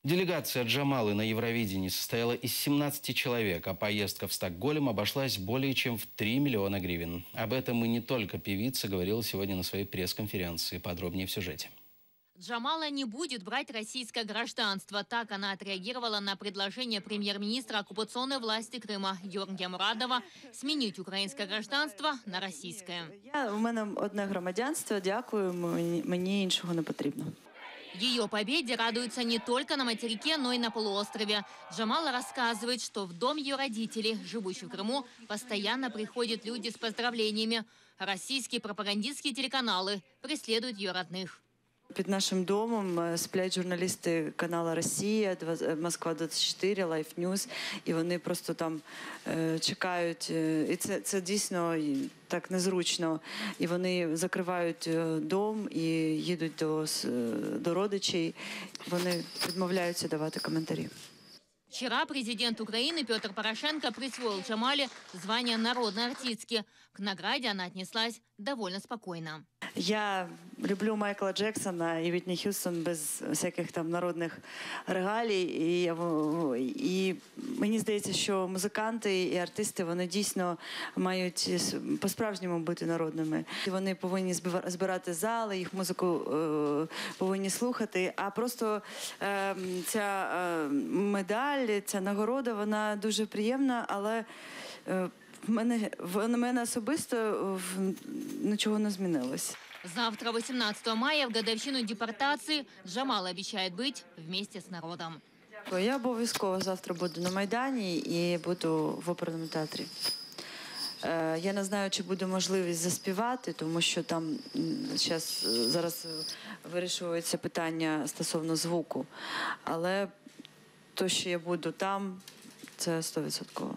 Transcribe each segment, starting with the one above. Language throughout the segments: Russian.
Делегация Джамалы на Евровидении состояла из 17 человек, а поездка в Стокгольм обошлась более чем в 3 миллиона гривен. Об этом и не только певица говорила сегодня на своей пресс-конференции. Подробнее в сюжете. Джамала не будет брать российское гражданство. Так она отреагировала на предложение премьер-министра оккупационной власти Крыма Георгия Мурадова сменить украинское гражданство на российское. У мене одне громадянство, дякую, мені іншого не потрібно. Ее победе радуются не только на материке, но и на полуострове. Джамала рассказывает, что в дом ее родителей, живущих в Крыму, постоянно приходят люди с поздравлениями. Российские пропагандистские телеканалы преследуют ее родных. Під нашим домом сплять журналісти каналу «Росія», «Москва-24», «Life News», і вони просто там чекають. І це дійсно так незручно. І вони закривають дом і їдуть до родичей. Вони відмовляються давати коментарі. Вчера президент Украины Петр Порошенко присвоил Джамале звание народной артистки. К награде она отнеслась довольно спокойно. Я люблю Майкла Джексона і Вітні Х'юстон без всяких там народних регалій. І мені здається, що музиканти і артисти, вони дійсно мають по-справжньому бути народними. Вони повинні збирати зали, їх музику повинні слухати. А просто ця медаль, ця нагорода, вона дуже приємна, але в мене особисто нічого не змінилось. Завтра, 18 мая, в годовщину депортации, Джамала обещает быть вместе с народом. Я обов'язково завтра буду на Майдані і буду в оперному театрі. Я не знаю, чи буде можливість заспівати, тому що там зараз вирішується питання стосовно звуку. Але то, що я буду там, це 100%.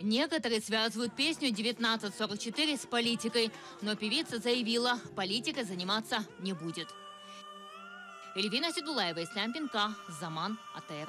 Некоторые связывают песню «1944» с политикой, но певица заявила, политикой заниматься не будет. Эльвина Седулаева, Ислам Пинка, Заман, АТР.